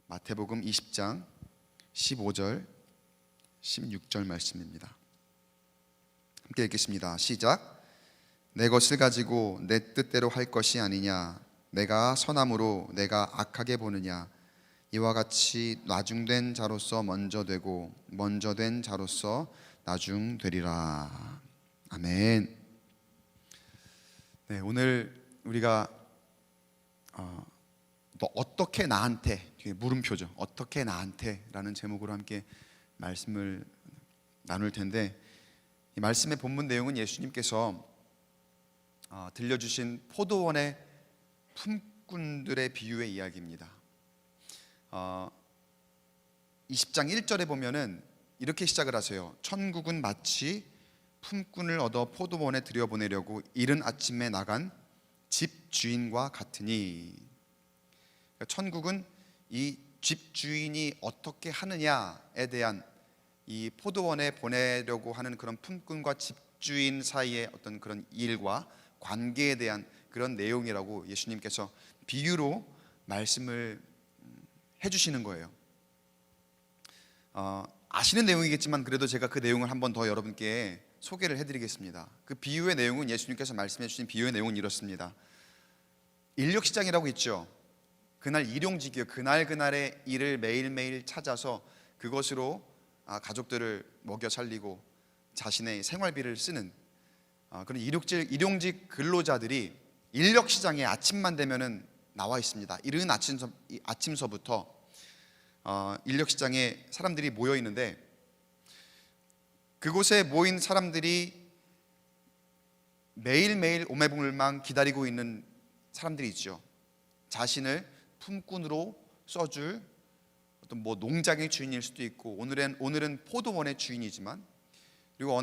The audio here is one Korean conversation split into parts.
마태복음 20장 15절 16절 말씀입니다. 함께 읽겠습니다. 시작. 내 것을 가지고 내 뜻대로 할 것이 아니냐, 내가 선함으로 내가 악하게 보느냐. 이와 같이 나중된 자로서 먼저 되고 먼저 된 자로서 나중되리라. 아멘. 네, 오늘 우리가 너 어떻게 나한테, 뒤에 물음표죠. 어떻게 나한테 라는 제목으로 함께 말씀을 나눌 텐데, 이 말씀의 본문 내용은 예수님께서 들려주신 포도원의 품꾼들의 비유의 이야기입니다. 20장 1절에 보면은 이렇게 시작을 하세요. 천국은 마치 품꾼을 얻어 포도원에 들여보내려고 이른 아침에 나간 집 주인과 같으니, 천국은 이 집 주인이 어떻게 하느냐에 대한, 이 포도원에 보내려고 하는 그런 품꾼과 집 주인 사이의 어떤 그런 일과 관계에 대한 그런 내용이라고 예수님께서 비유로 말씀을 해주시는 거예요. 아시는 내용이겠지만 그래도 제가 그 내용을 한 번 더 여러분께 소개를 해드리겠습니다. 그 비유의 내용은, 예수님께서 말씀해 주신 비유의 내용은 이렇습니다. 인력시장이라고 있죠. 그날 일용직이요, 그날의 일을 매일매일 찾아서 그것으로 가족들을 먹여 살리고 자신의 생활비를 쓰는 그런 일용직 근로자들이 인력시장에 아침만 되면은 나와 있습니다. 이른 아침서부터 인력시장에 사람들이 모여 있는데, 그곳에 모인 사람들이 매일매일 오매불망 기다리고 있는 사람들이 있죠. 자신을 품꾼으로 써줄 어떤 농장의 주인일 수도 있고, 오늘은 포도원의 주인이지만, 그리고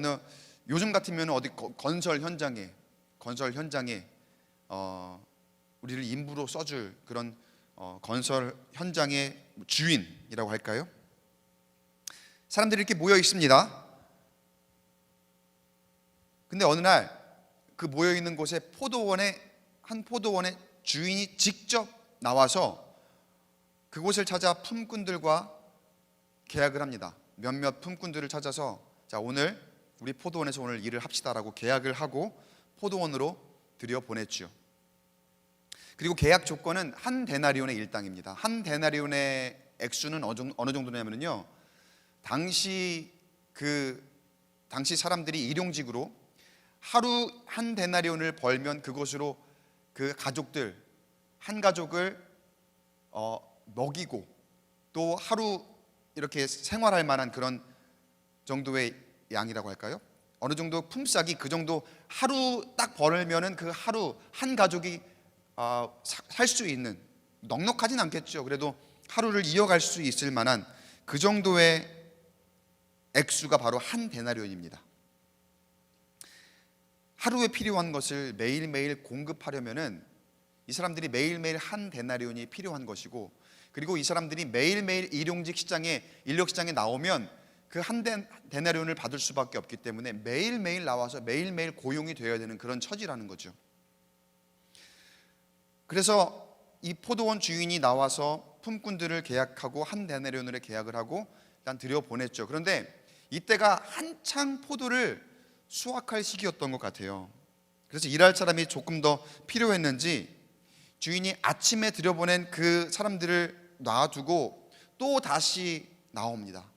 요즘 같으면 어디 건설 현장에 우리를 인부로 써줄 그런 건설 현장의 주인이라고 할까요? 사람들이 이렇게 모여 있습니다. 근데 어느 날 그 모여 있는 곳에 한 포도원의 주인이 직접 나와서 그곳을 찾아 품꾼들과 계약을 합니다. 몇몇 품꾼들을 찾아서, 자, 오늘 우리 포도원에서 오늘 일을 합시다라고 계약을 하고 포도원으로 들여보냈죠. 그리고 계약 조건은 한 데나리온의 일당입니다. 한 데나리온의 액수는 어느 정도냐면요, 당시 사람들이 일용직으로 하루 한 데나리온을 벌면 그것으로 그 한 가족을 먹이고 또 하루 이렇게 생활할 만한 그런 정도의 양이라고 할까요? 어느 정도 품삯이 그 정도, 하루 딱 벌면은 그 하루 한 가족이 살 수 있는, 넉넉하진 않겠죠. 그래도 하루를 이어갈 수 있을 만한 그 정도의 액수가 바로 한 데나리온입니다. 하루에 필요한 것을 매일매일 공급하려면은 이 사람들이 매일매일 한 데나리온이 필요한 것이고, 그리고 이 사람들이 매일매일 인력시장에 나오면 그 한 데나리온을 받을 수밖에 없기 때문에 매일매일 나와서 매일매일 고용이 되어야 되는 그런 처지라는 거죠. 그래서 이 포도원 주인이 나와서 품꾼들을 계약하고 한 데나리온을 계약을 하고 일단 들여보냈죠. 그런데 이때가 한창 포도를 수확할 시기였던 것 같아요. 그래서 일할 사람이 조금 더 필요했는지 주인이 아침에 들여보낸 그 사람들을 놔두고 또 다시 나옵니다.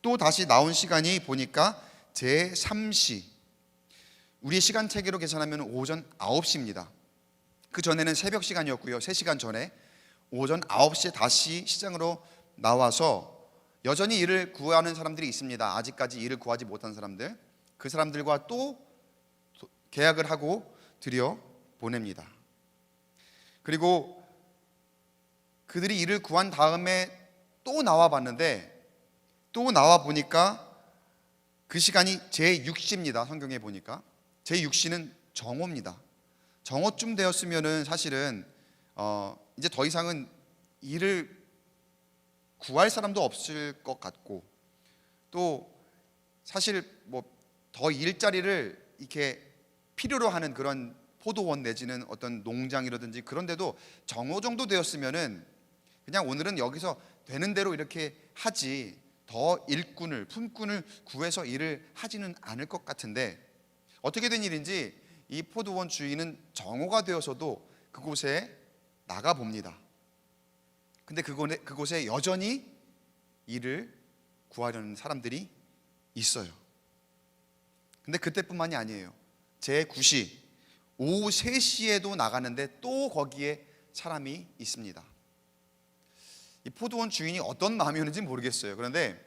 또 다시 나온 시간이 보니까 제3시, 우리 시간체계로 계산하면 오전 9시입니다. 그 전에는 새벽 시간이었고요, 3시간 전에 오전 9시에 다시 시장으로 나와서 여전히 일을 구하는 사람들이 있습니다. 아직까지 일을 구하지 못한 사람들, 그 사람들과 또 계약을 하고 들여보냅니다. 그리고 그들이 일을 구한 다음에 또 나와 봤는데, 또 나와 보니까 그 시간이 제6시입니다. 성경에 보니까 제6시는 정오입니다. 정오쯤 되었으면은 사실은 이제 더 이상은 일을 구할 사람도 없을 것 같고, 또 사실 더 일자리를 이렇게 필요로 하는 그런 포도원 내지는 어떤 농장이라든지 그런 데도 정오 정도 되었으면은 그냥 오늘은 여기서 되는 대로 이렇게 하지 더 일꾼을 품꾼을 구해서 일을 하지는 않을 것 같은데, 어떻게 된 일인지 이 포도원 주인은 정오가 되어서도 그곳에 나가 봅니다. 근데 그곳에 여전히 일을 구하려는 사람들이 있어요. 근데 그때뿐만이 아니에요. 제9시 오후 3시에도 나가는데 또 거기에 사람이 있습니다. 이 포도원 주인이 어떤 마음이었는지 모르겠어요. 그런데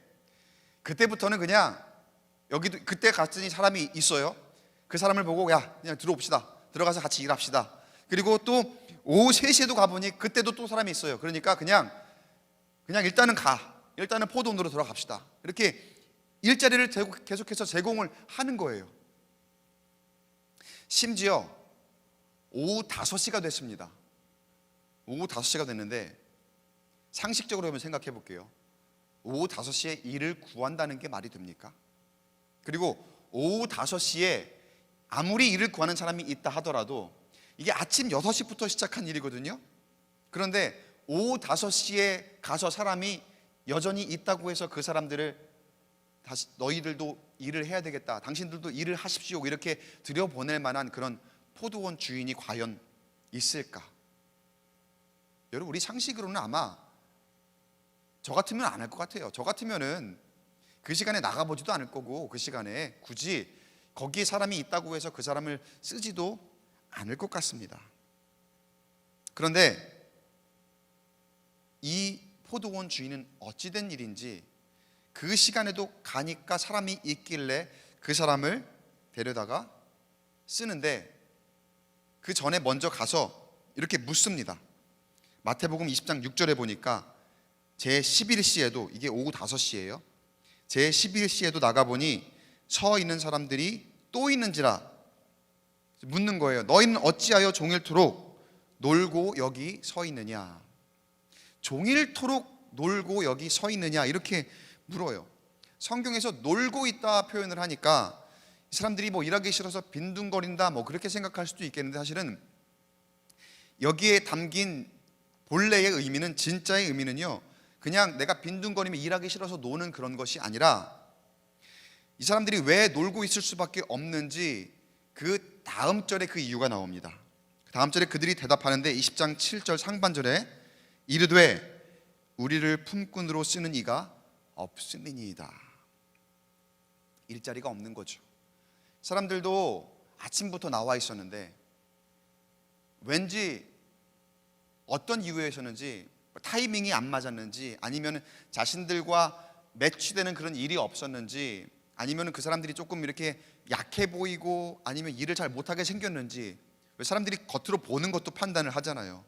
그때부터는 그냥 여기도 그때 갔더니 사람이 있어요. 그 사람을 보고 야 그냥 들어옵시다. 들어가서 같이 일합시다. 그리고 또 오후 3시에도 가보니 그때도 또 사람이 있어요. 그러니까 그냥 일단은 일단은 포도원으로 들어갑시다. 이렇게 일자리를 계속해서 제공을 하는 거예요. 심지어 오후 5시가 됐습니다. 오후 5시가 됐는데 상식적으로 한번 생각해 볼게요. 오후 5시에 일을 구한다는 게 말이 됩니까? 그리고 오후 5시에 아무리 일을 구하는 사람이 있다 하더라도 이게 아침 6시부터 시작한 일이거든요. 그런데 오후 5시에 가서 사람이 여전히 있다고 해서 그 사람들을 다시 너희들도 일을 해야 되겠다, 당신들도 일을 하십시오, 이렇게 들여보낼 만한 그런 포도원 주인이 과연 있을까? 여러분, 우리 상식으로는 아마 저 같으면 안 할 것 같아요. 저 같으면은 그 시간에 나가보지도 않을 거고, 그 시간에 굳이 거기에 사람이 있다고 해서 그 사람을 쓰지도 않을 것 같습니다. 그런데 이 포도원 주인은 어찌된 일인지 그 시간에도 가니까 사람이 있길래 그 사람을 데려다가 쓰는데, 그 전에 먼저 가서 이렇게 묻습니다. 마태복음 20장 6절에 보니까 제11시에도, 이게 오후 5시예요. 제11시에도 나가보니 서 있는 사람들이 또 있는지라. 묻는 거예요. 너희는 어찌하여 종일토록 놀고 여기 서 있느냐. 종일토록 놀고 여기 서 있느냐, 이렇게 물어요. 성경에서 놀고 있다 표현을 하니까 이 사람들이 뭐 일하기 싫어서 빈둥거린다 뭐 그렇게 생각할 수도 있겠는데, 사실은 여기에 담긴 본래의 의미는, 진짜의 의미는요, 그냥 내가 빈둥거리며 일하기 싫어서 노는 그런 것이 아니라, 이 사람들이 왜 놀고 있을 수밖에 없는지 그 다음 절에 그 이유가 나옵니다. 다음 절에 그들이 대답하는데 20장 7절 상반절에 이르되 우리를 품꾼으로 쓰는 이가 없음이니이다. 일자리가 없는 거죠. 사람들도 아침부터 나와 있었는데 왠지 어떤 이유에서는지, 타이밍이 안 맞았는지, 아니면 자신들과 매치되는 그런 일이 없었는지, 아니면 그 사람들이 조금 이렇게 약해 보이고, 아니면 일을 잘 못하게 생겼는지, 사람들이 겉으로 보는 것도 판단을 하잖아요.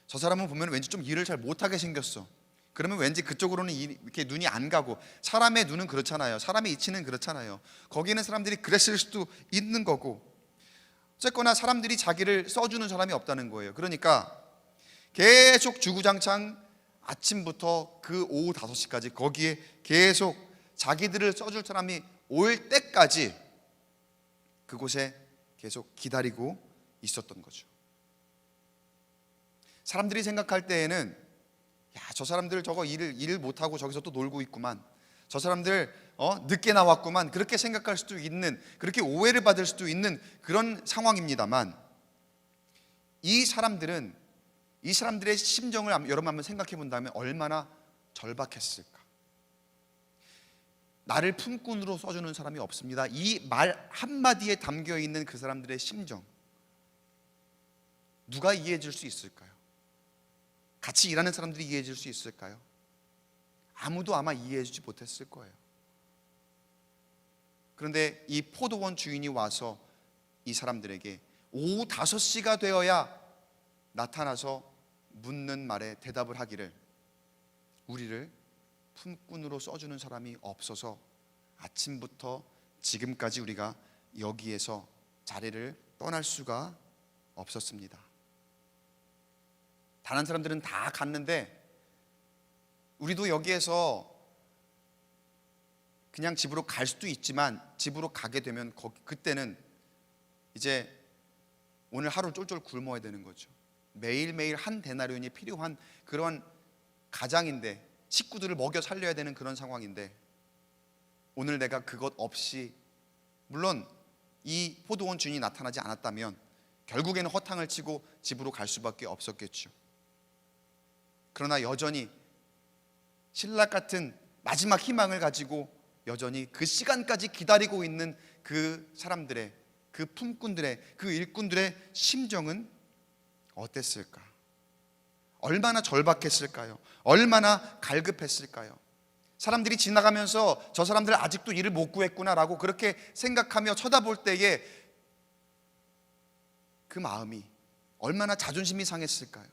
저 사람은 보면 왠지 좀 일을 잘 못하게 생겼어. 그러면 왠지 그쪽으로는 이렇게 눈이 안 가고, 사람의 눈은 그렇잖아요. 사람의 이치는 그렇잖아요. 거기는 사람들이 그랬을 수도 있는 거고, 어쨌거나 사람들이 자기를 써주는 사람이 없다는 거예요. 그러니까 계속 주구장창 아침부터 그 오후 5시까지 거기에 계속 자기들을 써줄 사람이 올 때까지 그곳에 계속 기다리고 있었던 거죠. 사람들이 생각할 때에는 야, 저 사람들 저거 일을 못하고 저기서 또 놀고 있구만, 저 사람들 늦게 나왔구만, 그렇게 생각할 수도 있는, 그렇게 오해를 받을 수도 있는 그런 상황입니다만, 이 사람들의 심정을 여러분 한번 생각해 본다면 얼마나 절박했을까. 나를 품꾼으로 써주는 사람이 없습니다. 이 말 한마디에 담겨 있는 그 사람들의 심정, 누가 이해해 줄 수 있을까요? 같이 일하는 사람들이 이해해 줄 수 있을까요? 아무도 아마 이해해 주지 못했을 거예요. 그런데 이 포도원 주인이 와서 이 사람들에게 오후 5시가 되어야 나타나서 묻는 말에 대답을 하기를, 우리를 품꾼으로 써주는 사람이 없어서 아침부터 지금까지 우리가 여기에서 자리를 떠날 수가 없었습니다. 다른 사람들은 다 갔는데 우리도 여기에서 그냥 집으로 갈 수도 있지만, 집으로 가게 되면 그때는 이제 오늘 하루 쫄쫄 굶어야 되는 거죠. 매일매일 한 데나리온이 필요한 그런 가장인데 식구들을 먹여 살려야 되는 그런 상황인데 오늘 내가 그것 없이, 물론 이 포도원 주인이 나타나지 않았다면 결국에는 허탕을 치고 집으로 갈 수밖에 없었겠죠. 그러나 여전히 신락 같은 마지막 희망을 가지고 여전히 그 시간까지 기다리고 있는 그 사람들의, 그 품꾼들의, 그 일꾼들의 심정은 어땠을까? 얼마나 절박했을까요? 얼마나 갈급했을까요? 사람들이 지나가면서 저 사람들 아직도 일을 못 구했구나라고 그렇게 생각하며 쳐다볼 때에 그 마음이 얼마나 자존심이 상했을까요?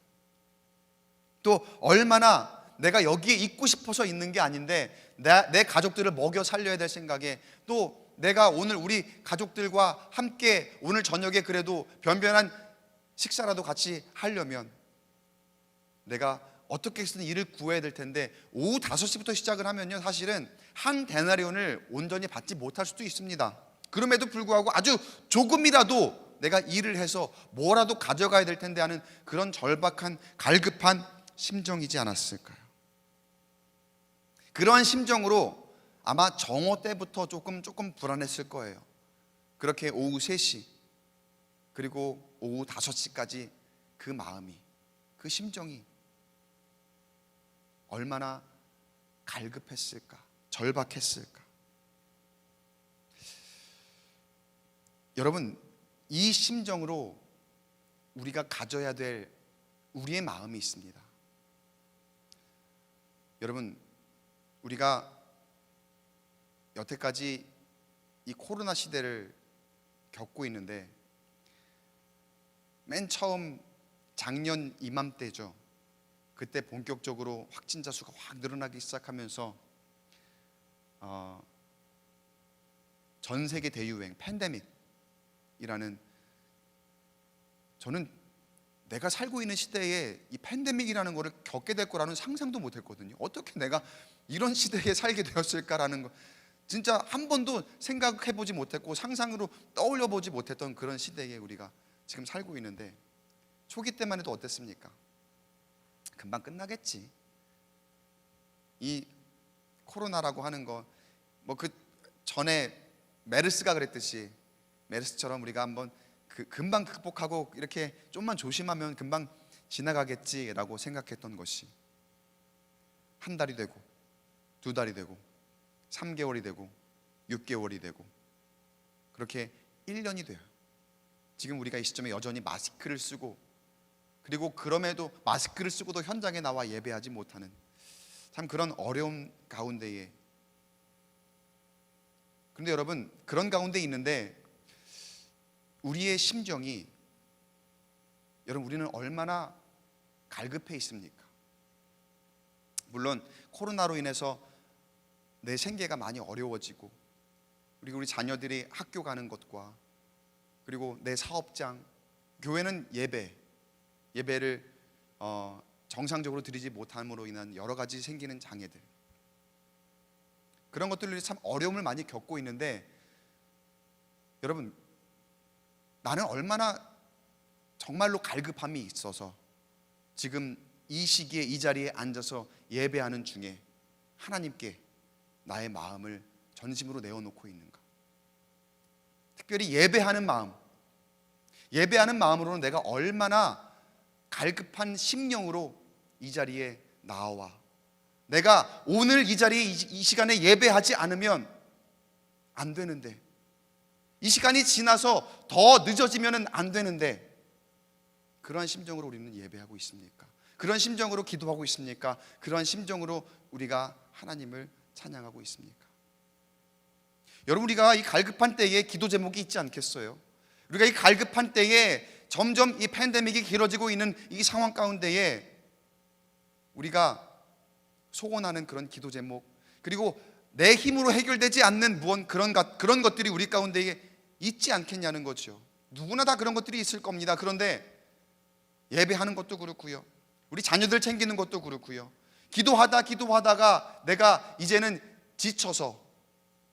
또 얼마나 내가 여기에 있고 싶어서 있는 게 아닌데 내 가족들을 먹여 살려야 될 생각에, 또 내가 오늘 우리 가족들과 함께 오늘 저녁에 그래도 변변한 식사라도 같이 하려면 내가 어떻게 해서든 일을 구해야 될 텐데 오후 5시부터 시작을 하면요, 사실은 한 데나리온을 온전히 받지 못할 수도 있습니다. 그럼에도 불구하고 아주 조금이라도 내가 일을 해서 뭐라도 가져가야 될 텐데 하는 그런 절박한 갈급한 심정이지 않았을까요? 그러한 심정으로 아마 정오 때부터 조금 불안했을 거예요. 그렇게 오후 3시 그리고 오후 5시까지 그 마음이, 그 심정이 얼마나 갈급했을까, 절박했을까. 여러분, 이 심정으로 우리가 가져야 될 우리의 마음이 있습니다. 여러분, 우리가 여태까지 이 코로나 시대를 겪고 있는데 맨 처음 작년 이맘때죠. 그때 본격적으로 확진자 수가 확 늘어나기 시작하면서 전 세계 대유행 팬데믹이라는, 저는 내가 살고 있는 시대에 이 팬데믹이라는 거를 겪게 될 거라는 상상도 못 했거든요. 어떻게 내가 이런 시대에 살게 되었을까라는 거 진짜 한 번도 생각해 보지 못했고 상상으로 떠올려 보지 못했던 그런 시대에 우리가 지금 살고 있는데, 초기 때만 해도 어땠습니까? 금방 끝나겠지. 이 코로나라고 하는 거 뭐 그 전에 메르스가 그랬듯이 메르스처럼 우리가 한번 금방 극복하고 이렇게 좀만 조심하면 금방 지나가겠지라고 생각했던 것이 한 달이 되고 2달이 되고 3개월이 되고 6개월이 되고 그렇게 1년이 돼요. 지금 우리가 이 시점에 여전히 마스크를 쓰고, 그리고 그럼에도 마스크를 쓰고도 현장에 나와 예배하지 못하는 참 그런 어려운 가운데에, 그런데 여러분, 그런 가운데 있는데 우리의 심정이, 여러분, 우리는 얼마나 갈급해 있습니까? 물론 코로나로 인해서 내 생계가 많이 어려워지고, 그리고 우리 자녀들이 학교 가는 것과, 그리고 내 사업장, 교회는 예배를 정상적으로 드리지 못함으로 인한 여러 가지 생기는 장애들, 그런 것들로 참 어려움을 많이 겪고 있는데, 여러분, 나는 얼마나 정말로 갈급함이 있어서 지금 이 시기에 이 자리에 앉아서 예배하는 중에 하나님께 나의 마음을 전심으로 내어놓고 있는가. 특별히 예배하는 마음으로는 내가 얼마나 갈급한 심령으로 이 자리에 나와, 내가 오늘 이 자리에 이 시간에 예배하지 않으면 안 되는데, 이 시간이 지나서 더 늦어지면 안 되는데, 그러한 심정으로 우리는 예배하고 있습니까? 그런 심정으로 기도하고 있습니까? 그러한 심정으로 우리가 하나님을 찬양하고 있습니까? 여러분, 우리가 이 갈급한 때에 기도 제목이 있지 않겠어요? 우리가 이 갈급한 때에 점점 이 팬데믹이 길어지고 있는 이 상황 가운데에 우리가 소원하는 그런 기도 제목, 그리고 내 힘으로 해결되지 않는 그런 것들이 우리 가운데에 있지 않겠냐는 거죠. 누구나 다 그런 것들이 있을 겁니다. 그런데 예배하는 것도 그렇고요, 우리 자녀들 챙기는 것도 그렇고요, 기도하다가 내가 이제는 지쳐서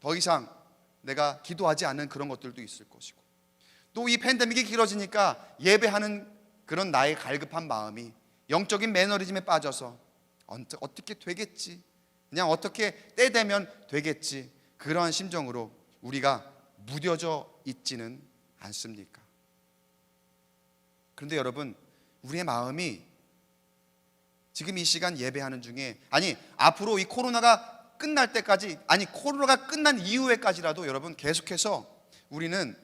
더 이상 내가 기도하지 않는 그런 것들도 있을 것이고, 또 이 팬데믹이 길어지니까 예배하는 그런 나의 갈급한 마음이 영적인 매너리즘에 빠져서 어떻게 되겠지, 그냥 어떻게 때 되면 되겠지, 그러한 심정으로 우리가 무뎌져 있지는 않습니까? 그런데 여러분, 우리의 마음이 지금 이 시간 예배하는 중에, 아니 앞으로 이 코로나가 끝날 때까지, 아니 코로나가 끝난 이후에까지라도 여러분 계속해서 우리는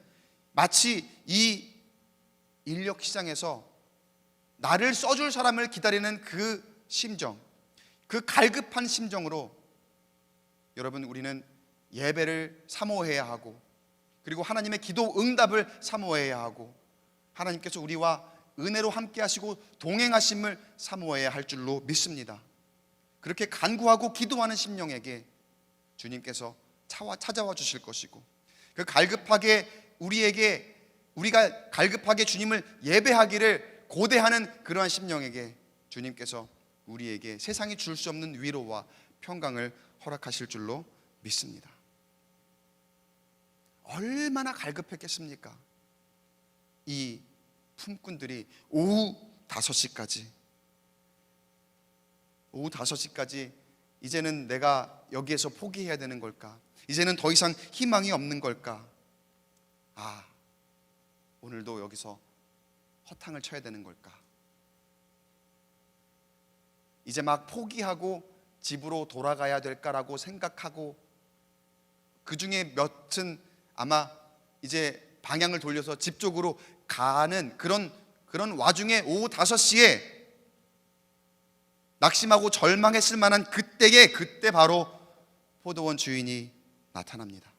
마치 이 인력 시장에서 나를 써줄 사람을 기다리는 그 심정, 그 갈급한 심정으로 여러분 우리는 예배를 사모해야 하고, 그리고 하나님의 기도 응답을 사모해야 하고, 하나님께서 우리와 은혜로 함께 하시고 동행하심을 사모해야 할 줄로 믿습니다. 그렇게 간구하고 기도하는 심령에게 주님께서 찾아와 주실 것이고, 그 갈급하게 우리가 갈급하게 주님을 예배하기를 고대하는 그러한 심령에게 주님께서 우리에게 세상이 줄 수 없는 위로와 평강을 허락하실 줄로 믿습니다. 얼마나 갈급했겠습니까? 이 품꾼들이 오후 5시까지 이제는 내가 여기에서 포기해야 되는 걸까? 이제는 더 이상 희망이 없는 걸까? 오늘도 여기서 허탕을 쳐야 되는 걸까? 이제 막 포기하고 집으로 돌아가야 될까라고 생각하고, 그 중에 몇은 아마 이제 방향을 돌려서 집 쪽으로 가는 그런 와중에 오후 5시에 낙심하고 절망했을 만한 그때 바로 포도원 주인이 나타납니다.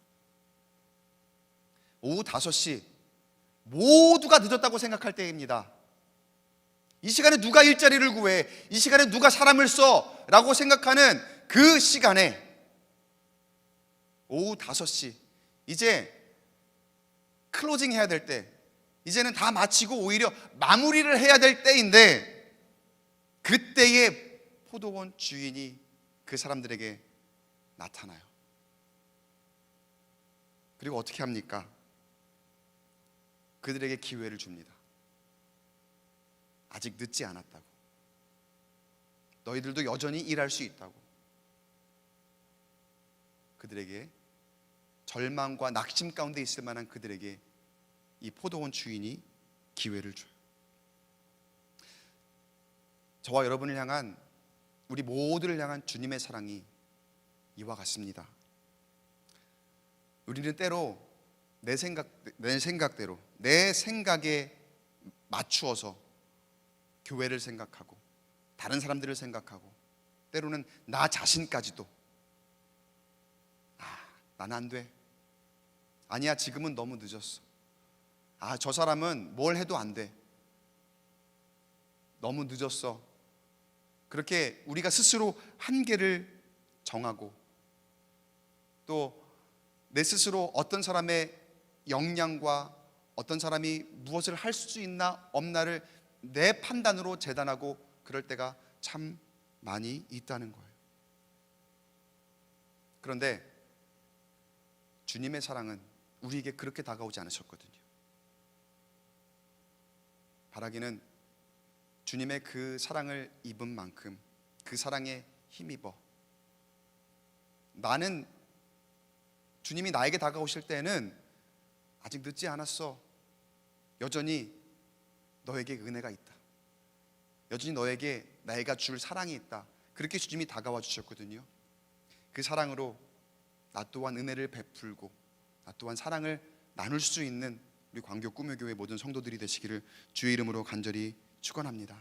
오후 5시, 모두가 늦었다고 생각할 때입니다. 이 시간에 누가 일자리를 구해, 이 시간에 누가 사람을 써 라고 생각하는 그 시간에 오후 5시, 이제 클로징 해야 될 때, 이제는 다 마치고 오히려 마무리를 해야 될 때인데, 그때에 포도원 주인이 그 사람들에게 나타나요. 그리고 어떻게 합니까? 그들에게 기회를 줍니다. 아직 늦지 않았다고, 너희들도 여전히 일할 수 있다고. 그들에게, 절망과 낙심 가운데 있을 만한 그들에게 이 포도원 주인이 기회를 줘요. 저와 여러분을 향한, 우리 모두를 향한 주님의 사랑이 이와 같습니다. 우리는 때로 내 생각대로, 내 생각에 맞추어서 교회를 생각하고 다른 사람들을 생각하고, 때로는 나 자신까지도 나는 안 돼, 아니야 지금은 너무 늦었어, 저 사람은 뭘 해도 안 돼, 너무 늦었어, 그렇게 우리가 스스로 한계를 정하고, 또 내 스스로 어떤 사람의 역량과 어떤 사람이 무엇을 할 수 있나 없나를 내 판단으로 재단하고, 그럴 때가 참 많이 있다는 거예요. 그런데 주님의 사랑은 우리에게 그렇게 다가오지 않으셨거든요. 바라기는 주님의 그 사랑을 입은 만큼 그 사랑에 힘입어 나는, 주님이 나에게 다가오실 때는 아직 늦지 않았어, 여전히 너에게 은혜가 있다, 여전히 너에게 내가 줄 사랑이 있다, 그렇게 주님이 다가와 주셨거든요. 그 사랑으로 나 또한 은혜를 베풀고 나 또한 사랑을 나눌 수 있는 우리 광교 꿈의교회 모든 성도들이 되시기를 주의 이름으로 간절히 축원합니다.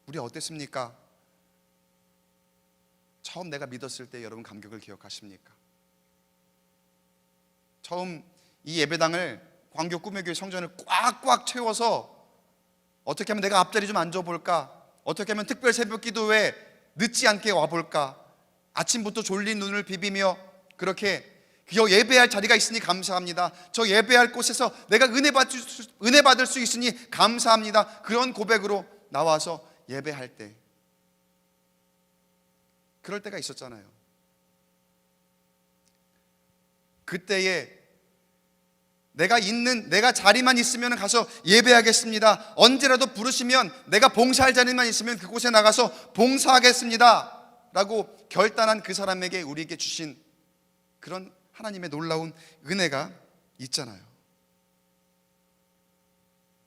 우리 어땠습니까? 처음 내가 믿었을 때 여러분 감격을 기억하십니까? 처음 이 예배당을, 광교 꿈의교회 성전을 꽉꽉 채워서 어떻게 하면 내가 앞자리 좀 앉아볼까, 어떻게 하면 특별 새벽 기도에 늦지 않게 와볼까, 아침부터 졸린 눈을 비비며 그렇게 예배할 자리가 있으니 감사합니다, 저 예배할 곳에서 내가 은혜 받을 수 있으니 감사합니다, 그런 고백으로 나와서 예배할 때, 그럴 때가 있었잖아요. 그때에 내가 자리만 있으면 가서 예배하겠습니다. 언제라도 부르시면 내가 봉사할 자리만 있으면 그곳에 나가서 봉사하겠습니다 라고 결단한 그 사람에게 우리에게 주신 그런 하나님의 놀라운 은혜가 있잖아요.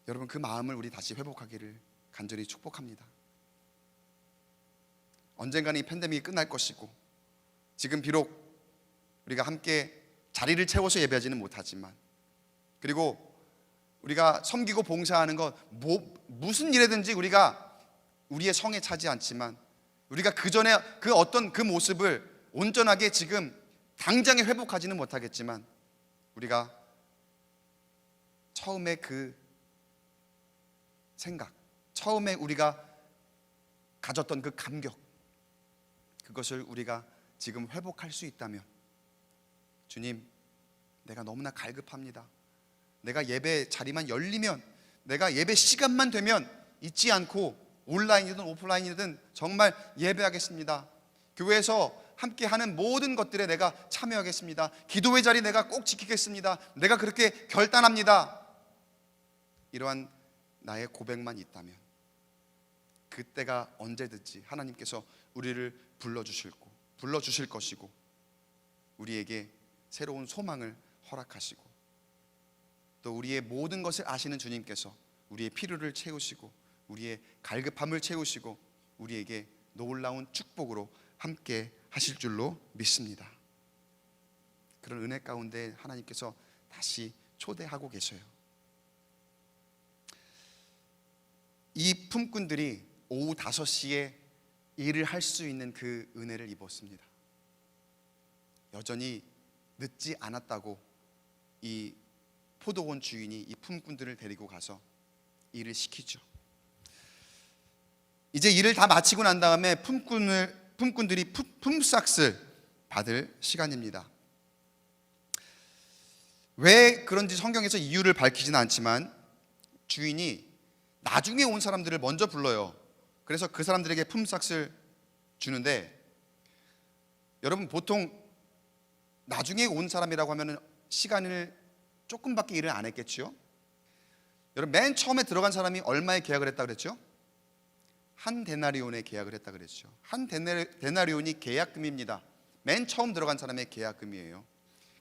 여러분, 그 마음을 우리 다시 회복하기를 간절히 축복합니다. 언젠가는 이 팬데믹이 끝날 것이고, 지금 비록 우리가 함께 자리를 채워서 예배하지는 못하지만, 그리고 우리가 섬기고 봉사하는 것 무슨 일이든지 우리가 우리의 성에 차지 않지만, 우리가 그 전에 그 어떤 그 모습을 온전하게 지금 당장에 회복하지는 못하겠지만, 우리가 처음에 그 생각, 처음에 우리가 가졌던 그 감격, 그것을 우리가 지금 회복할 수 있다면, 주님, 내가 너무나 갈급합니다. 내가 예배 자리만 열리면, 내가 예배 시간만 되면 잊지 않고 온라인이든 오프라인이든 정말 예배하겠습니다. 교회에서 함께 하는 모든 것들에 내가 참여하겠습니다. 기도의 자리 내가 꼭 지키겠습니다. 내가 그렇게 결단합니다. 이러한 나의 고백만 있다면, 그때가 언제든지 하나님께서 우리를 불러주실 것이고, 우리에게 새로운 소망을 허락하시고, 또 우리의 모든 것을 아시는 주님께서 우리의 필요를 채우시고, 우리의 갈급함을 채우시고, 우리에게 놀라운 축복으로 함께 하실 줄로 믿습니다. 그런 은혜 가운데 하나님께서 다시 초대하고 계셔요. 이 품꾼들이 오후 5시에 일을 할 수 있는 그 은혜를 입었습니다. 여전히 늦지 않았다고 이 포도원 주인이 이 품꾼들을 데리고 가서 일을 시키죠. 이제 일을 다 마치고 난 다음에 품꾼들이 품삯을 받을 시간입니다. 왜 그런지 성경에서 이유를 밝히지는 않지만, 주인이 나중에 온 사람들을 먼저 불러요. 그래서 그 사람들에게 품삯을 주는데, 여러분, 보통 나중에 온 사람이라고 하면 시간을 조금밖에 일을 안 했겠죠. 여러분, 맨 처음에 들어간 사람이 얼마에 계약을 했다 그랬죠? 한 데나리온에 계약을 했다 그랬죠. 한 데나리온이 계약금입니다. 맨 처음 들어간 사람의 계약금이에요.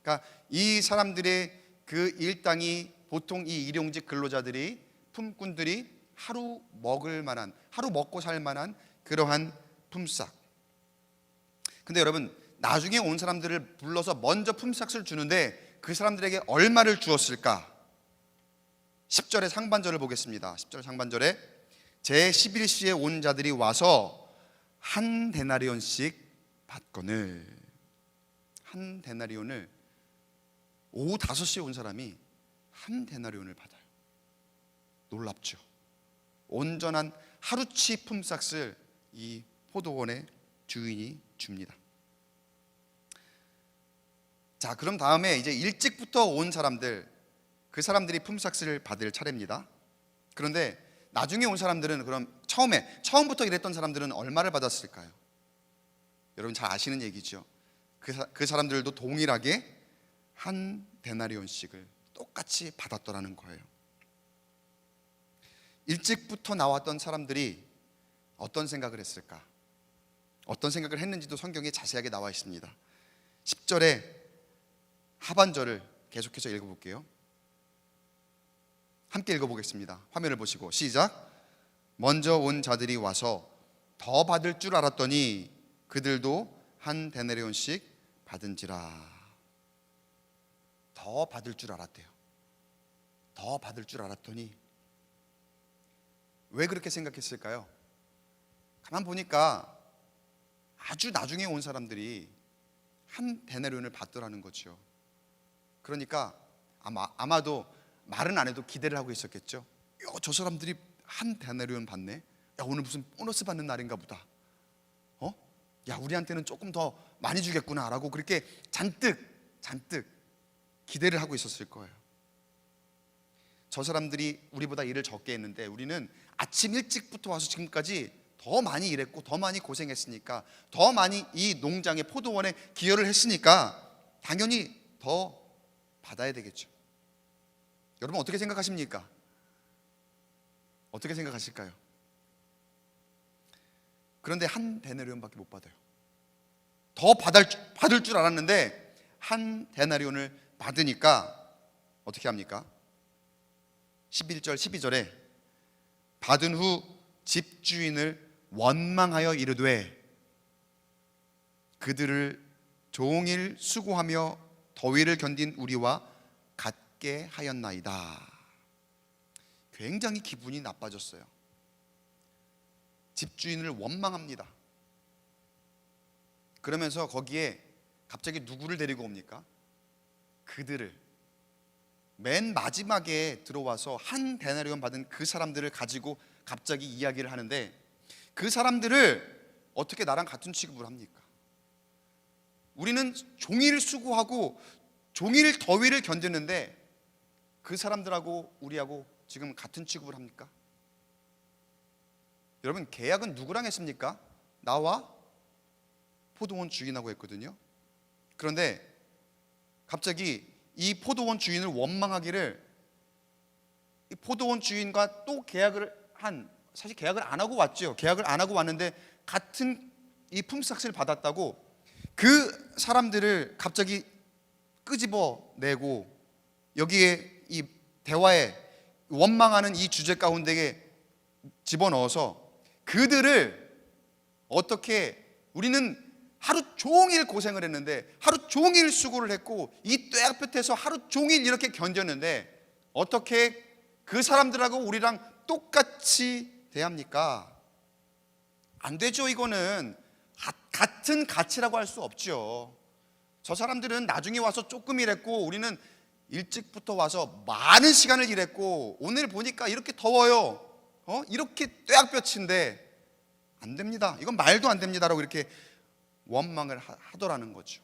그러니까 이 사람들의 그 일당이, 보통 이 일용직 근로자들이, 품꾼들이 하루 먹을 만한, 하루 먹고 살 만한 그러한 품삯. 근데 여러분, 나중에 온 사람들을 불러서 먼저 품삯을 주는데 그 사람들에게 얼마를 주었을까? 10절의 상반절을 보겠습니다. 10절 상반절에 제11시에 온 자들이 와서 한 데나리온씩 받거늘. 한 데나리온을, 오후 5시에 온 사람이 한 데나리온을 받아요. 놀랍죠. 온전한 하루치 품삯을 이 포도원의 주인이 줍니다. 자, 그럼 다음에 이제 일찍부터 온 사람들, 그 사람들이 품삯을 받을 차례입니다. 그런데 나중에 온 사람들은, 그럼 처음부터 일했던 사람들은 얼마를 받았을까요? 여러분 잘 아시는 얘기죠. 그 사람들도 동일하게 한 데나리온씩을 똑같이 받았더라는 거예요. 일찍부터 나왔던 사람들이 어떤 생각을 했을까? 어떤 생각을 했는지도 성경에 자세하게 나와 있습니다. 10절에 하반절을 계속해서 읽어볼게요. 함께 읽어보겠습니다. 화면을 보시고 시작. 먼저 온 자들이 와서 더 받을 줄 알았더니 그들도 한 데나리온씩 받은지라. 더 받을 줄 알았대요. 더 받을 줄 알았더니. 왜 그렇게 생각했을까요? 가만 보니까 아주 나중에 온 사람들이 한 데나리온을 받더라는 거죠. 그러니까 아마도 말은 안 해도 기대를 하고 있었겠죠. 저 사람들이 한 데나리온 받네. 야, 오늘 무슨 보너스 받는 날인가 보다. 야, 우리한테는 조금 더 많이 주겠구나 라고 그렇게 잔뜩 기대를 하고 있었을 거예요. 저 사람들이 우리보다 일을 적게 했는데 우리는 아침 일찍부터 와서 지금까지 더 많이 일했고 더 많이 고생했으니까, 더 많이 이 농장의 포도원에 기여를 했으니까 당연히 더 받아야 되겠죠. 여러분 어떻게 생각하십니까? 어떻게 생각하실까요? 그런데 한 데나리온밖에 못 받아요. 더 받을 줄 알았는데 한 데나리온을 받으니까 어떻게 합니까? 11절 12절에 받은 후 집주인을 원망하여 이르되 그들을 종일 수고하며 더위를 견딘 우리와 같게 하였나이다. 굉장히 기분이 나빠졌어요. 집주인을 원망합니다. 그러면서 거기에 갑자기 누구를 데리고 옵니까? 그들을, 맨 마지막에 들어와서 한 데나리온 받은 그 사람들을 가지고 갑자기 이야기를 하는데, 그 사람들을 어떻게 나랑 같은 취급을 합니까? 우리는 종일 수고하고 종일 더위를 견디는데 그 사람들하고 우리하고 지금 같은 취급을 합니까? 여러분, 계약은 누구랑 했습니까? 나와 포도원 주인하고 했거든요. 그런데 갑자기 이 포도원 주인을 원망하기를, 이 포도원 주인과 또 계약을 사실 계약을 안 하고 왔죠. 계약을 안 하고 왔는데 같은 이 품삯을 받았다고 그 사람들을 갑자기 끄집어내고 여기에 이 대화에 원망하는 이 주제 가운데에 집어넣어서 그들을 어떻게, 우리는 하루 종일 고생을 했는데, 하루 종일 수고를 했고 이 뙤약볕에서 하루 종일 이렇게 견뎠는데 어떻게 그 사람들하고 우리랑 똑같이 대합니까? 안 되죠. 이거는 같은 가치라고 할 수 없죠. 저 사람들은 나중에 와서 조금 일했고 우리는 일찍부터 와서 많은 시간을 일했고 오늘 보니까 이렇게 더워요. 이렇게 뙤약볕인데 안 됩니다. 이건 말도 안 됩니다라고 이렇게 원망을 하더라는 거죠.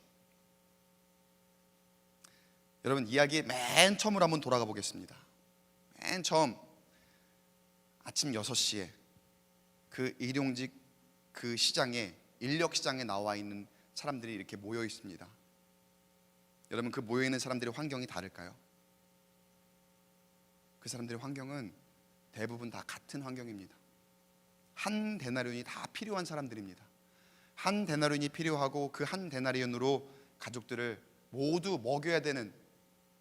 여러분, 이야기의 맨 처음으로 한번 돌아가 보겠습니다. 맨 처음 아침 6시에 그 일용직 그 시장에, 인력 시장에 나와 있는 사람들이 이렇게 모여 있습니다. 여러분, 그 모여 있는 사람들의 환경이 다를까요? 그 사람들의 환경은 대부분 다 같은 환경입니다. 한 데나리온이 다 필요한 사람들입니다. 한 데나리온이 필요하고 그 한 데나리온으로 가족들을 모두 먹여야 되는,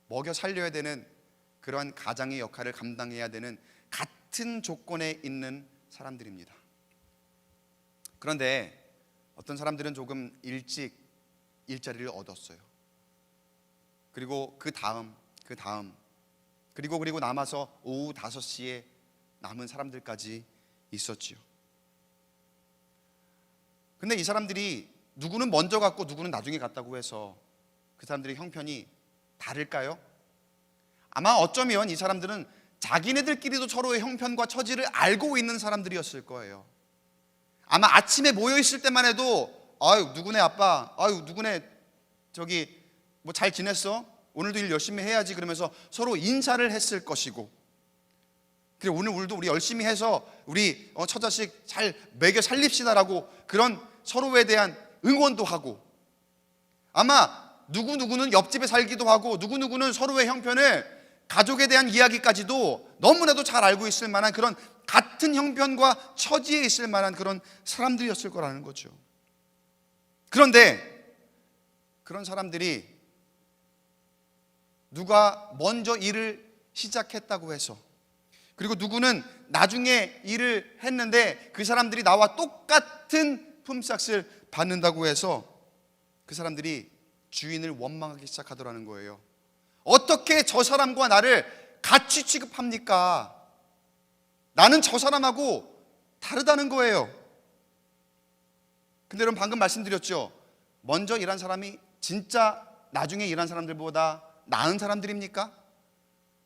먹여 살려야 되는 그러한 가장의 역할을 감당해야 되는 같은 조건에 있는 사람들입니다. 그런데 어떤 사람들은 조금 일찍 일자리를 얻었어요. 그리고 그 다음 그리고 남아서 오후 5시에 남은 사람들까지 있었지요. 근데 이 사람들이 누구는 먼저 갔고 누구는 나중에 갔다고 해서 그 사람들의 형편이 다를까요? 아마 어쩌면 이 사람들은 자기네들끼리도 서로의 형편과 처지를 알고 있는 사람들이었을 거예요. 아마 아침에 모여 있을 때만 해도 아유 누구네 아빠, 아유 누구네 저기 뭐 잘 지냈어? 오늘도 일 열심히 해야지 그러면서 서로 인사를 했을 것이고, 그래 오늘도 우리 열심히 해서 우리 처자식 잘 먹여 살립시다라고 그런 서로에 대한 응원도 하고, 아마 누구누구는 옆집에 살기도 하고 누구누구는 서로의 형편을, 가족에 대한 이야기까지도 너무나도 잘 알고 있을 만한 그런 같은 형편과 처지에 있을 만한 그런 사람들이었을 거라는 거죠. 그런데 그런 사람들이 누가 먼저 일을 시작했다고 해서, 그리고 누구는 나중에 일을 했는데 그 사람들이 나와 똑같은 품삯을 받는다고 해서 그 사람들이 주인을 원망하기 시작하더라는 거예요. 어떻게 저 사람과 나를 같이 취급합니까? 나는 저 사람하고 다르다는 거예요. 근데 여러분, 방금 말씀드렸죠. 먼저 일한 사람이 진짜 나중에 일한 사람들보다 나은 사람들입니까?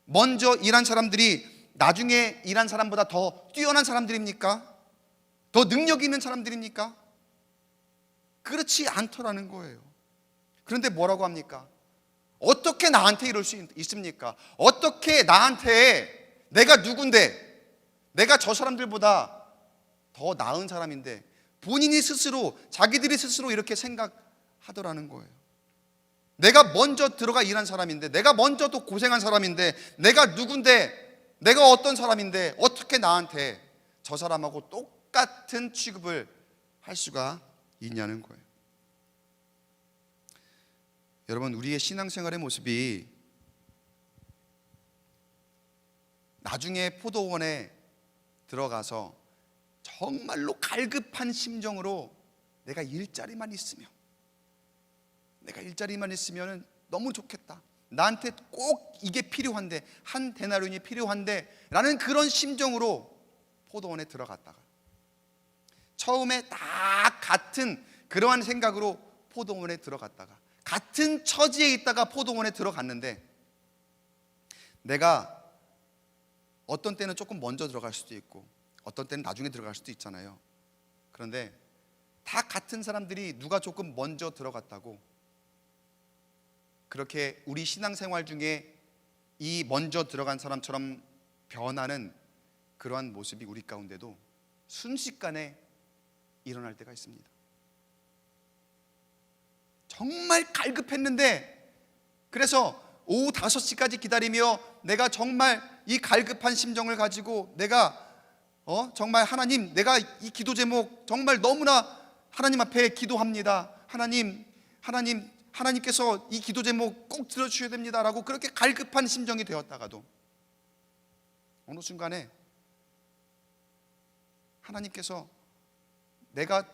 먼저 일한 사람들이 나중에 일한 사람보다 더 뛰어난 사람들입니까? 더 능력 있는 사람들입니까? 그렇지 않더라는 거예요. 그런데 뭐라고 합니까? 어떻게 나한테 이럴 수 있습니까? 어떻게 나한테, 내가 누군데, 내가 저 사람들보다 더 나은 사람인데 본인이 스스로, 자기들이 스스로 이렇게 생각하더라는 거예요. 내가 먼저 들어가 일한 사람인데, 내가 먼저 또 고생한 사람인데, 내가 누군데, 내가 어떤 사람인데 어떻게 나한테 저 사람하고 똑같은 취급을 할 수가 있냐는 거예요. 여러분, 우리의 신앙생활의 모습이 나중에 포도원에 들어가서 정말로 갈급한 심정으로 내가 일자리만 있으면 너무 좋겠다, 나한테 꼭 이게 필요한데, 한 데나리온이 필요한데 라는 그런 심정으로 포도원에 들어갔다가, 처음에 다 같은 그러한 생각으로 포도원에 들어갔다가, 같은 처지에 있다가 포도원에 들어갔는데, 내가 어떤 때는 조금 먼저 들어갈 수도 있고 어떤 때는 나중에 들어갈 수도 있잖아요. 그런데 다 같은 사람들이 누가 조금 먼저 들어갔다고 그렇게 우리 신앙생활 중에 이 먼저 들어간 사람처럼 변하는 그러한 모습이 우리 가운데도 순식간에 일어날 때가 있습니다. 정말 갈급했는데, 그래서 오후 5시까지 기다리며 내가 정말 이 갈급한 심정을 가지고 내가 정말 하나님, 내가 이 기도 제목 정말 너무나 하나님 앞에 기도합니다. 하나님께서 이 기도 제목 꼭 들어주셔야 됩니다 라고 그렇게 갈급한 심정이 되었다가도 어느 순간에 하나님께서 내가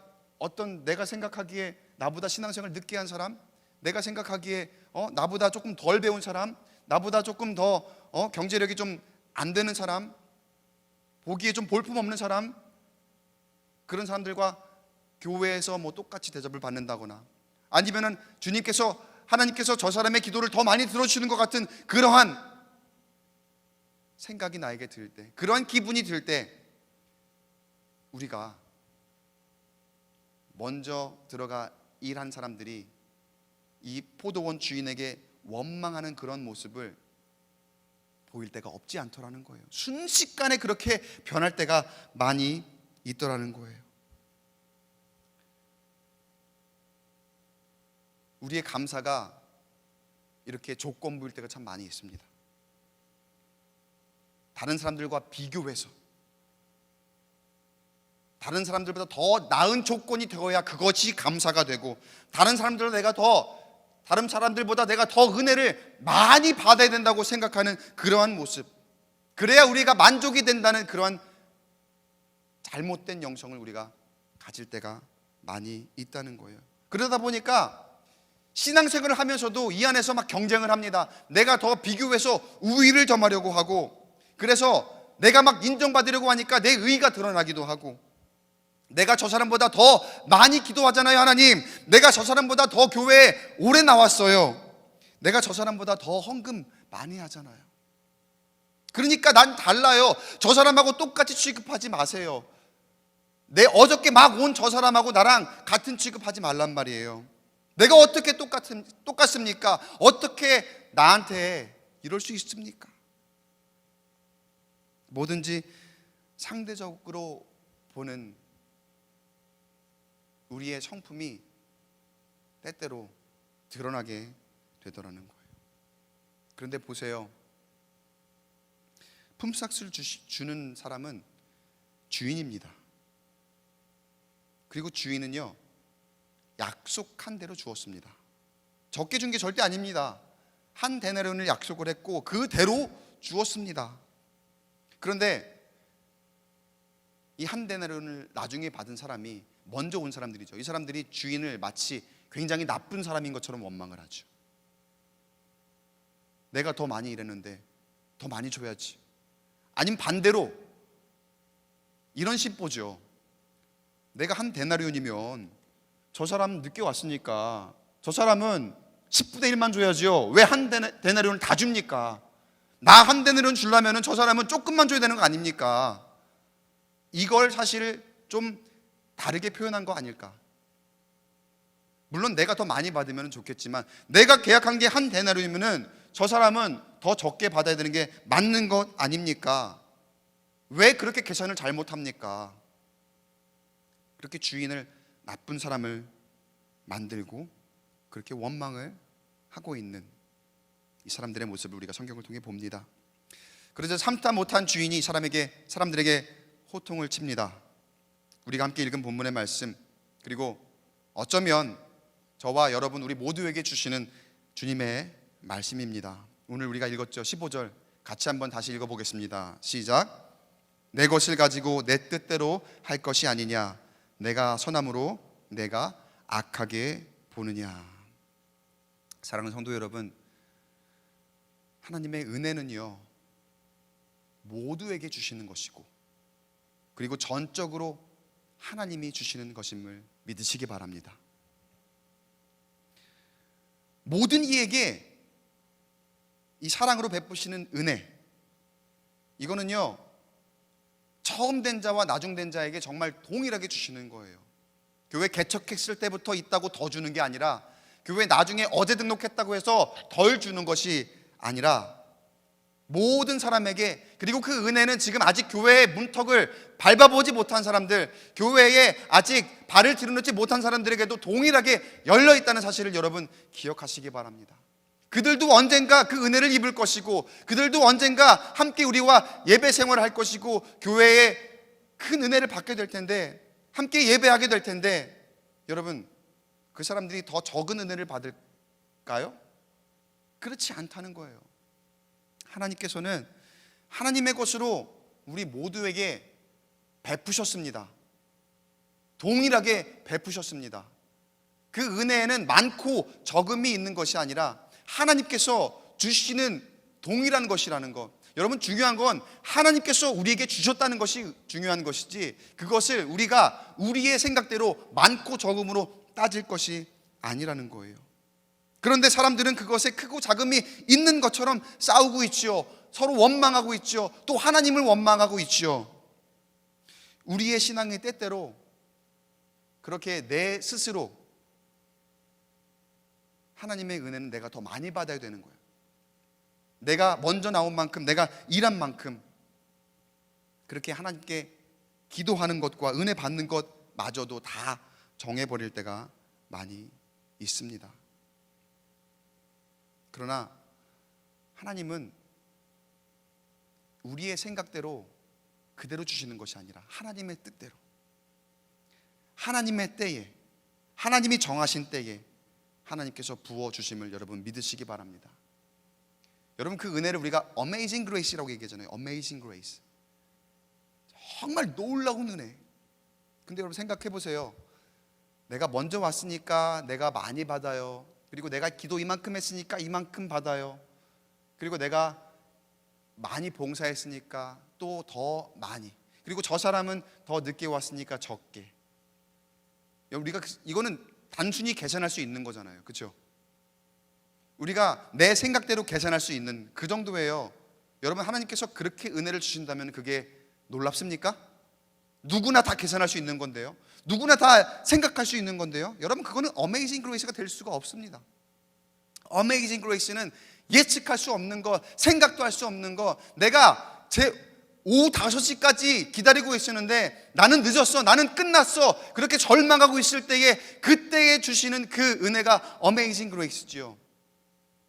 생각하기에 나보다 신앙생활을 늦게 한 사람, 내가 생각하기에 나보다 조금 덜 배운 사람, 나보다 조금 더 경제력이 좀 안 되는 사람, 보기에 좀 볼품없는 사람, 그런 사람들과 교회에서 뭐 똑같이 대접을 받는다거나, 아니면은 하나님께서 저 사람의 기도를 더 많이 들어주시는 것 같은 그러한 생각이 나에게 들 때, 그러한 기분이 들 때, 우리가 먼저 들어가 일한 사람들이 이 포도원 주인에게 원망하는 그런 모습을 보일 때가 없지 않더라는 거예요. 순식간에 그렇게 변할 때가 많이 있더라는 거예요. 우리의 감사가 이렇게 조건부일 때가 참 많이 있습니다. 다른 사람들과 비교해서 다른 사람들보다 더 나은 조건이 되어야 그것이 감사가 되고, 다른 사람들보다 내가 더 은혜를 많이 받아야 된다고 생각하는 그러한 모습, 그래야 우리가 만족이 된다는 그러한 잘못된 영성을 우리가 가질 때가 많이 있다는 거예요. 그러다 보니까 신앙생활을 하면서도 이 안에서 막 경쟁을 합니다. 내가 더 비교해서 우위를 점하려고 하고, 그래서 내가 막 인정받으려고 하니까 내 의의가 드러나기도 하고, 내가 저 사람보다 더 많이 기도하잖아요. 하나님, 내가 저 사람보다 더 교회에 오래 나왔어요. 내가 저 사람보다 더 헌금 많이 하잖아요. 그러니까 난 달라요. 저 사람하고 똑같이 취급하지 마세요. 내 어저께 막 온 저 사람하고 나랑 같은 취급하지 말란 말이에요. 내가 어떻게 똑같습니까? 어떻게 나한테 이럴 수 있습니까? 뭐든지 상대적으로 보는 우리의 성품이 때때로 드러나게 되더라는 거예요. 그런데 보세요, 품삯을 주는 사람은 주인입니다. 그리고 주인은요, 약속한 대로 주었습니다. 적게 준 게 절대 아닙니다. 한 데나리온을 약속을 했고 그대로 주었습니다. 그런데 이 한 데나리온을 나중에 받은 사람이, 먼저 온 사람들이죠, 이 사람들이 주인을 마치 굉장히 나쁜 사람인 것처럼 원망을 하죠. 내가 더 많이 일했는데 더 많이 줘야지. 아니면 반대로 이런 심보죠. 내가 한 데나리온이면 저 사람 늦게 왔으니까 저 사람은 10분의 1만 줘야지요. 왜 한 데나리온을 다 줍니까? 나 한 데나리온 주려면 저 사람은 조금만 줘야 되는 거 아닙니까? 이걸 사실 좀 다르게 표현한 거 아닐까? 물론 내가 더 많이 받으면 좋겠지만, 내가 계약한 게 한 데나리온이면은 저 사람은 더 적게 받아야 되는 게 맞는 것 아닙니까? 왜 그렇게 계산을 잘못합니까? 그렇게 주인을 나쁜 사람을 만들고 그렇게 원망을 하고 있는 이 사람들의 모습을 우리가 성경을 통해 봅니다. 그래서 참다 못한 주인이 사람들에게 호통을 칩니다. 우리가 함께 읽은 본문의 말씀, 그리고 어쩌면 저와 여러분 우리 모두에게 주시는 주님의 말씀입니다. 오늘 우리가 읽었죠. 15절 같이 한번 다시 읽어보겠습니다. 시작. 내 것을 가지고 내 뜻대로 할 것이 아니냐, 내가 선함으로 내가 악하게 보느냐. 사랑하는 성도 여러분, 하나님의 은혜는요 모두에게 주시는 것이고, 그리고 전적으로 하나님이 주시는 것임을 믿으시기 바랍니다. 모든 이에게 이 사랑으로 베푸시는 은혜, 이거는요 처음 된 자와 나중 된 자에게 정말 동일하게 주시는 거예요. 교회 개척했을 때부터 있다고 더 주는 게 아니라, 교회 나중에 어제 등록했다고 해서 덜 주는 것이 아니라, 모든 사람에게, 그리고 그 은혜는 지금 아직 교회의 문턱을 밟아보지 못한 사람들, 교회에 아직 발을 들여놓지 못한 사람들에게도 동일하게 열려 있다는 사실을 여러분 기억하시기 바랍니다. 그들도 언젠가 그 은혜를 입을 것이고, 그들도 언젠가 함께 우리와 예배 생활을 할 것이고, 교회에 큰 은혜를 받게 될 텐데, 함께 예배하게 될 텐데, 여러분 그 사람들이 더 적은 은혜를 받을까요? 그렇지 않다는 거예요. 하나님께서는 하나님의 것으로 우리 모두에게 베푸셨습니다. 동일하게 베푸셨습니다. 그 은혜에는 많고 적음이 있는 것이 아니라 하나님께서 주시는 동일한 것이라는 것. 여러분, 중요한 건 하나님께서 우리에게 주셨다는 것이 중요한 것이지, 그것을 우리가 우리의 생각대로 많고 적음으로 따질 것이 아니라는 거예요. 그런데 사람들은 그것에 크고 작음이 있는 것처럼 싸우고 있지요. 서로 원망하고 있지요. 또 하나님을 원망하고 있지요. 우리의 신앙의 때때로 그렇게 내 스스로 하나님의 은혜는 내가 더 많이 받아야 되는 거예요. 내가 먼저 나온 만큼, 내가 일한 만큼, 그렇게 하나님께 기도하는 것과 은혜 받는 것마저도 다 정해버릴 때가 많이 있습니다. 그러나 하나님은 우리의 생각대로 그대로 주시는 것이 아니라 하나님의 뜻대로, 하나님의 때에, 하나님이 정하신 때에 하나님께서 부어주심을 여러분 믿으시기 바랍니다. 여러분, 그 은혜를 우리가 Amazing Grace라고 얘기하잖아요. Amazing Grace, 정말 놀라운 은혜. 근데 여러분 생각해 보세요. 내가 먼저 왔으니까 내가 많이 받아요. 그리고 내가 기도 이만큼 했으니까 이만큼 받아요. 그리고 내가 많이 봉사했으니까 또 더 많이. 그리고 저 사람은 더 늦게 왔으니까 적게. 우리가 이거는 단순히 계산할 수 있는 거잖아요. 그렇죠? 우리가 내 생각대로 계산할 수 있는 그 정도예요. 여러분, 하나님께서 그렇게 은혜를 주신다면 그게 놀랍습니까? 누구나 다 계산할 수 있는 건데요. 누구나 다 생각할 수 있는 건데요. 여러분, 그거는 Amazing Grace가 될 수가 없습니다. Amazing Grace는 예측할 수 없는 것, 생각도 할 수 없는 것. 내가 오후 5시까지 기다리고 있었는데 나는 늦었어, 나는 끝났어, 그렇게 절망하고 있을 때에 그때에 주시는 그 은혜가 Amazing Grace지요.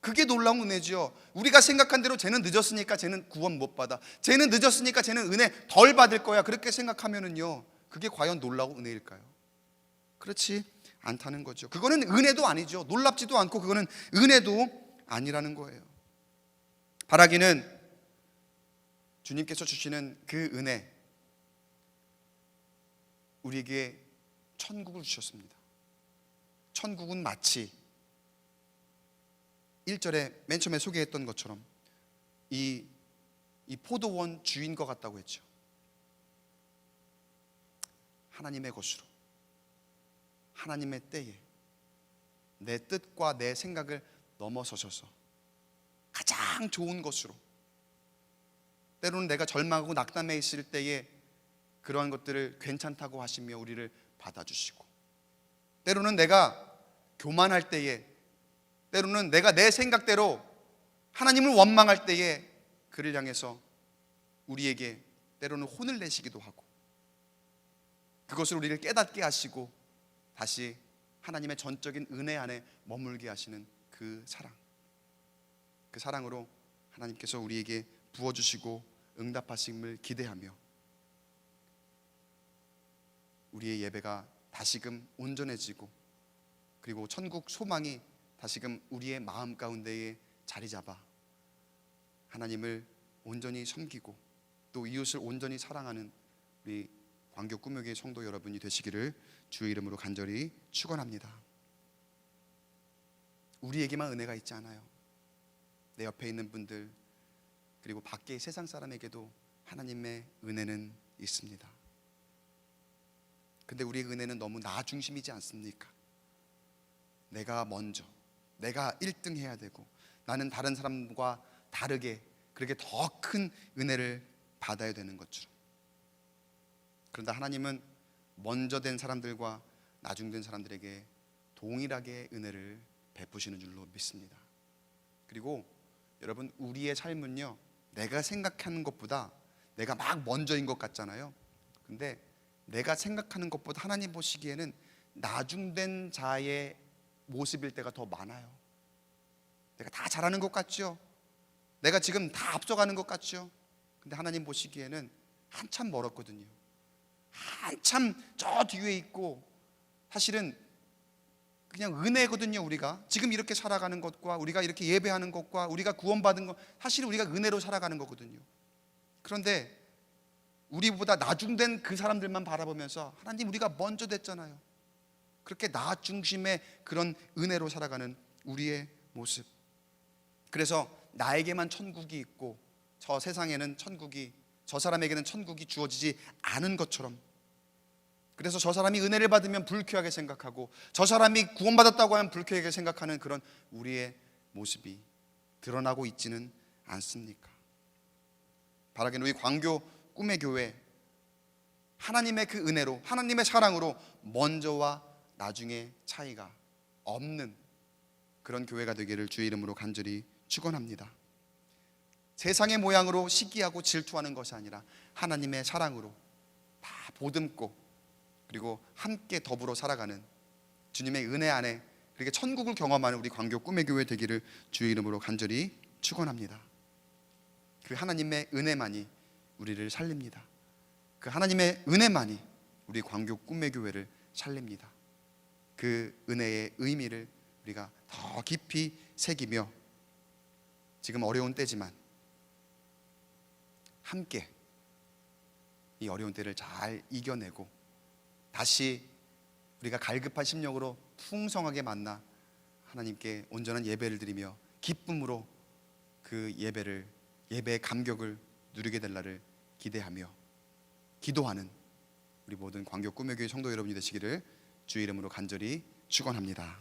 그게 놀라운 은혜죠. 우리가 생각한 대로 쟤는 늦었으니까 쟤는 구원 못 받아, 쟤는 늦었으니까 쟤는 은혜 덜 받을 거야, 그렇게 생각하면은요, 그게 과연 놀라운 은혜일까요? 그렇지 않다는 거죠. 그거는 은혜도 아니죠. 놀랍지도 않고 그거는 은혜도 아니라는 거예요. 바라기는 주님께서 주시는 그 은혜, 우리에게 천국을 주셨습니다. 천국은 마치 1절에 맨 처음에 소개했던 것처럼 이 포도원 주인과 같다고 했죠. 하나님의 것으로, 하나님의 때에 내 뜻과 내 생각을 넘어서셔서 가장 좋은 것으로, 때로는 내가 절망하고 낙담해 있을 때에 그러한 것들을 괜찮다고 하시며 우리를 받아주시고, 때로는 내가 교만할 때에, 때로는 내가 내 생각대로 하나님을 원망할 때에 그를 향해서 우리에게 때로는 혼을 내시기도 하고, 그것을 우리를 깨닫게 하시고 다시 하나님의 전적인 은혜 안에 머물게 하시는 그 사랑으로 하나님께서 우리에게 부어주시고 응답하심을 기대하며 우리의 예배가 다시금 온전해지고 그리고 천국 소망이 다시금 우리의 마음 가운데에 자리 잡아 하나님을 온전히 섬기고 또 이웃을 온전히 사랑하는 우리 광교 꿈여교회 성도 여러분이 되시기를 주의 이름으로 간절히 축원합니다. 우리에게만 은혜가 있지 않아요. 내 옆에 있는 분들 그리고 밖에 세상 사람에게도 하나님의 은혜는 있습니다. 근데 우리의 은혜는 너무 나 중심이지 않습니까? 내가 먼저, 내가 1등 해야 되고 나는 다른 사람과 다르게 그렇게 더 큰 은혜를 받아야 되는 것처럼. 그런데 하나님은 먼저 된 사람들과 나중된 사람들에게 동일하게 은혜를 베푸시는 줄로 믿습니다. 그리고 여러분, 우리의 삶은요, 내가 생각하는 것보다 내가 막 먼저인 것 같잖아요. 근데 내가 생각하는 것보다 하나님 보시기에는 나중된 자의 모습일 때가 더 많아요. 내가 다 잘하는 것 같죠? 내가 지금 다 앞서가는 것 같죠? 근데 하나님 보시기에는 한참 멀었거든요. 한참 저 뒤에 있고, 사실은 그냥 은혜거든요. 우리가 지금 이렇게 살아가는 것과 우리가 이렇게 예배하는 것과 우리가 구원받은 것, 사실 우리가 은혜로 살아가는 거거든요. 그런데 우리보다 나중된 그 사람들만 바라보면서 하나님, 우리가 먼저 됐잖아요. 그렇게 나 중심의 그런 은혜로 살아가는 우리의 모습. 그래서 나에게만 천국이 있고 저 세상에는 천국이, 저 사람에게는 천국이 주어지지 않은 것처럼, 그래서 저 사람이 은혜를 받으면 불쾌하게 생각하고 저 사람이 구원받았다고 하면 불쾌하게 생각하는 그런 우리의 모습이 드러나고 있지는 않습니까? 바라기는 우리 광교 꿈의 교회, 하나님의 그 은혜로, 하나님의 사랑으로 먼저와 나중에 차이가 없는 그런 교회가 되기를 주의 이름으로 간절히 축원합니다. 세상의 모양으로 시기하고 질투하는 것이 아니라 하나님의 사랑으로 다 보듬고 그리고 함께 더불어 살아가는 주님의 은혜 안에 그렇게 천국을 경험하는 우리 광교 꿈의 교회 되기를 주의 이름으로 간절히 축원합니다. 그 하나님의 은혜만이 우리를 살립니다. 그 하나님의 은혜만이 우리 광교 꿈의 교회를 살립니다. 그 은혜의 의미를 우리가 더 깊이 새기며 지금 어려운 때지만 함께 이 어려운 때를 잘 이겨내고 다시 우리가 갈급한 심령으로 풍성하게 만나 하나님께 온전한 예배를 드리며 기쁨으로 그 예배의 감격을 누리게 될 날을 기대하며 기도하는 우리 모든 광교 꿈의 교회 성도 여러분이 되시기를 주의 이름으로 간절히 축원합니다.